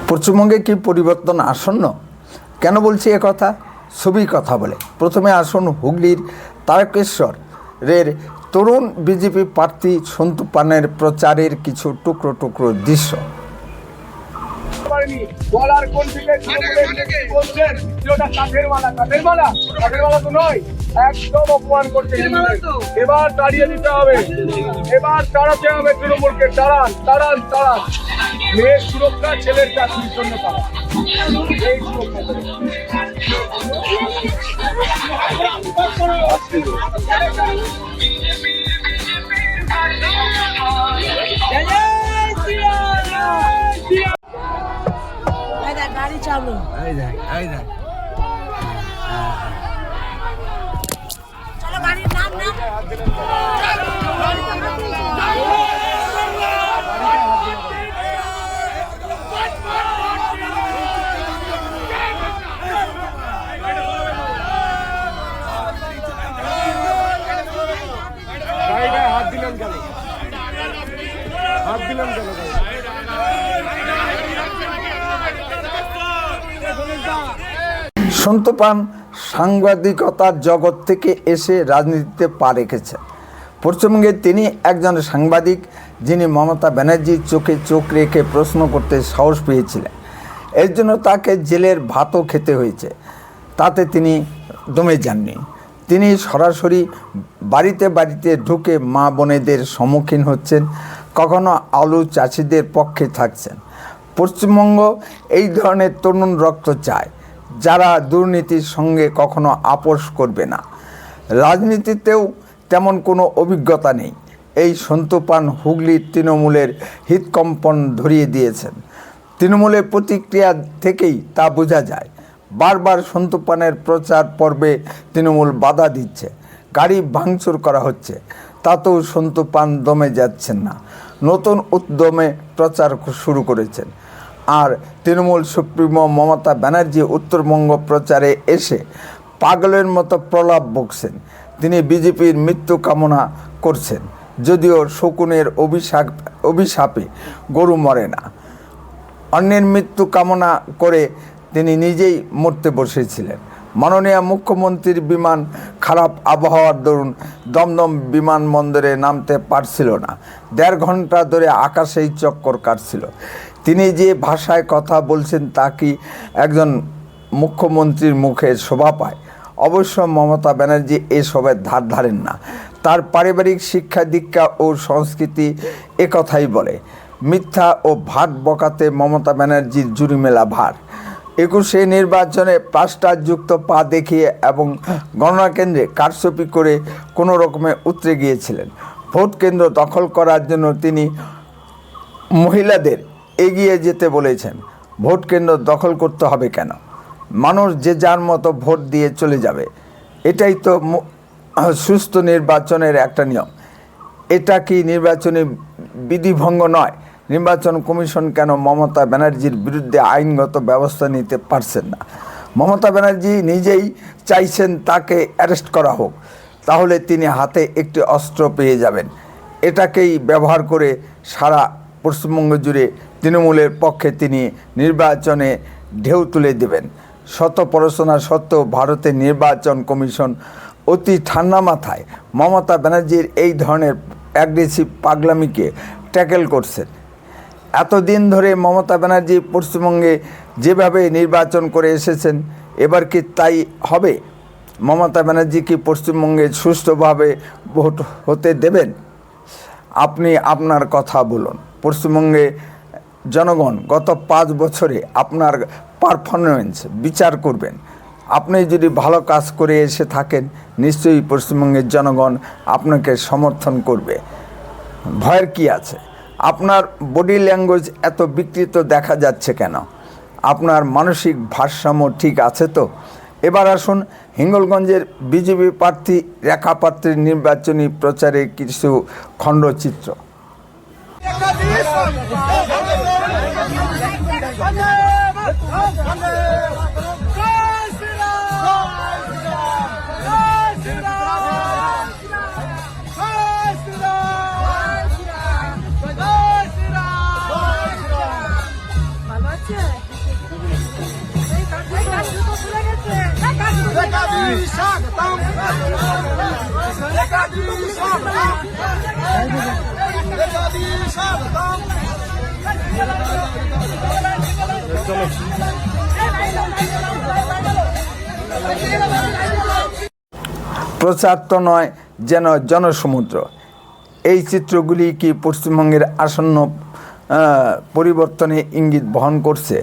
পশ্চিমবঙ্গে কি পরিবর্তন আসন্ন? কেন বলছি একথা? ছবি কথা বলে। প্রথমে আসুন হুগলির তারকেশ্বরের তরুণ বিজেপি প্রার্থী সন্তু পানের প্রচারের কিছু টুকরো টুকরো দৃশ্য। বলার কোন দিকে বলছেন ওটা কাঠের মালা, কাঠের মালা, কাঠের মালা তো নয়, একদম অপমান করছে। এবার দাঁড়িয়ে দিতে হবে, এবার তাড়াতে হবে তৃণমূলকে। তাড়ান তাড়ান তাড়ান। মেয়ের সুরক্ষা, ছেলের চাকরির জন্য তাড়ান। এই সুরক্ষা গাড়ি চালু চলো, গাড়ির নাম হাত দিলাম কেন? হাত দিলাম কেন? সন্তু পান সাংবাদিকতার জগৎ থেকে এসে রাজনীতিতে পা রেখেছেন। পশ্চিমবঙ্গে তিনি একজন সাংবাদিক যিনি মমতা ব্যানার্জির চোখে চোখ রেখে প্রশ্ন করতে সাহস পেয়েছিলেন। এর জন্য তাকে জেলের ভাতও খেতে হয়েছে, তাতে তিনি দমে যাননি। তিনি সরাসরি বাড়িতে বাড়িতে ঢুকে মা বোনেদের সম্মুখীন হচ্ছেন, কখনো আলু চাষিদের পক্ষে থাকছেন। পশ্চিমবঙ্গ এই ধরনের তরুণ রক্ত চায়, যারা দুর্নীতির সঙ্গে কখনো আপোষ করবে না। রাজনীতিতেও তেমন কোনো অভিজ্ঞতা নেই। এই সন্তু পান হুগলির তৃণমূলের হৃৎকম্পন ধরিয়ে দিয়েছেন। তৃণমূলের প্রতিক্রিয়া থেকেই তা বোঝা যায়। বারবার সন্তু পানের প্রচার পর্বে তৃণমূল বাধা দিচ্ছে, গাড়ি ভাঙচুর করা হচ্ছে, তাতেও সন্তু পান দমে যাচ্ছেন না। নতুন উদ্যমে প্রচার শুরু করেছেন। আর তৃণমূল সুপ্রিমো মমতা ব্যানার্জি উত্তরবঙ্গ প্রচারে এসে পাগলের মতো প্রলাপ বকছেন। তিনি বিজেপির মৃত্যু কামনা করছেন, যদিও শকুনের অভিশাপে গরু মরে না। অন্যের মৃত্যু কামনা করে তিনি নিজেই মরতে বসেছিলেন। মাননীয় মুখ্যমন্ত্রীর বিমান খারাপ আবহাওয়ার দরুন দমদম বিমানবন্দরে নামতে পারছিল না। 1.5 ঘন্টা ধরে আকাশেই চক্কর কাটছিল। তিনি যে ভাষায় কথা বলছেন তা কি একজন মুখ্যমন্ত্রীর মুখে শোভা পায়? অবশ্য মমতা ব্যানার্জি এসবের ধার ধারেন না। তার পারিবারিক শিক্ষা দীক্ষা ও সংস্কৃতি একথাই বলে। মিথ্যা ও ভাট বকাতে মমতা ব্যানার্জির জুড়ি মেলা ভার। 21 নির্বাচনে প্লাস্টারযুক্ত পা দেখিয়ে এবং গণনা কেন্দ্রে কারচুপি করে কোনো রকমে উতরে গিয়েছিলেন। ভোট কেন্দ্র দখল করার জন্য তিনি মহিলাদের এগিয়ে যেতে বলেছেন। ভোট কেন্দ্র দখল করতে হবে কেন? মানুষ যে যার মতো ভোট দিয়ে চলে যাবে, এটাই তো সুস্থ নির্বাচনের একটা নিয়ম। এটা কি নির্বাচনী বিধিভঙ্গ নয়? নির্বাচন কমিশন কেন মমতা ব্যানার্জির বিরুদ্ধে আইনগত ব্যবস্থা নিতে পারছেন না? মমতা ব্যানার্জি নিজেই চাইছেন তাকে অ্যারেস্ট করা হোক, তাহলে তিনি হাতে একটি অস্ত্র পেয়ে যাবেন। এটাকেই ব্যবহার করে সারা পশ্চিমবঙ্গ জুড়ে তৃণমূলের পক্ষে তিনি নির্বাচনে ঢেউ তুলে দেবেন। শত পড়াশোনা সত্ত্বেও ভারতের নির্বাচন কমিশন অতি ঠান্ডা মাথায় মমতা ব্যানার্জির এই ধরনের অ্যাগ্রেসিভ পাগলামিকে ট্যাকেল করছেন। এতদিন ধরে মমতা ব্যানার্জি পশ্চিমবঙ্গে যেভাবে নির্বাচন করে এসেছেন, এবার কি তাই হবে? মমতা ব্যানার্জি কি পশ্চিমবঙ্গে সুষ্ঠুভাবে ভোট হতে দেবেন? আপনি আপনার কথা বলুন। পশ্চিমবঙ্গে জনগণ গত 5 বছরে আপনার পারফরমেন্স বিচার করবেন। আপনি যদি ভালো কাজ করে এসে থাকেন, নিশ্চয়ই পশ্চিমবঙ্গের জনগণ আপনাকে সমর্থন করবে। ভয়ের কি আছে? আপনার বডি ল্যাঙ্গুয়েজ এত বিকৃত দেখা যাচ্ছে কেন? আপনার মানসিক ভারসাম্য ঠিক আছে তো? এবার আসুন হিঙ্গলগঞ্জের বিজেপি প্রার্থী রেখা পাত্রের নির্বাচনী প্রচারে কিছু খণ্ডচিত্র। Good. প্রচার তো নয়, যেন জনসমুদ্র। এই চিত্রগুলি কি পশ্চিমবঙ্গের আসন্ন পরিবর্তনে ইঙ্গিত বহন করছে?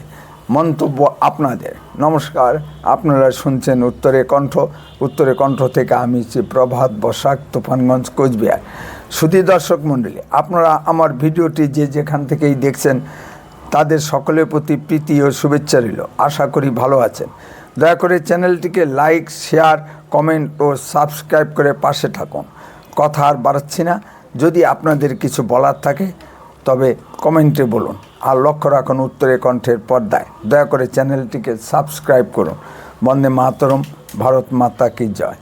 মন্তব্য আপনাদের। নমস্কার, আপনারা শুনছেন উত্তরে কণ্ঠ থেকে আমি শ্রী প্রভাত বসাক, তুফানগঞ্জ, কোচবিহার। সুধী দর্শক মণ্ডলী, আপনারা আমার ভিডিওটি যে যেখান থেকেই দেখছেন তাদের সকলের প্রতি প্রীতি ও শুভেচ্ছা রইল। আশা করি ভালো আছেন। দয়া করে চ্যানেলটিকে লাইক, শেয়ার, কমেন্ট ও সাবস্ক্রাইব করে পাশে থাকুন। কথা আর বাড়াচ্ছি না, যদি আপনাদের কিছু বলার থাকে তবে কমেন্টে বলুন। আর লক্ষ্য রাখুন উত্তরে কণ্ঠের পর্দায়। দয়া করে চ্যানেলটিকে সাবস্ক্রাইব করুন। বন্দে মাতরম, ভারত মাতা কি জয়।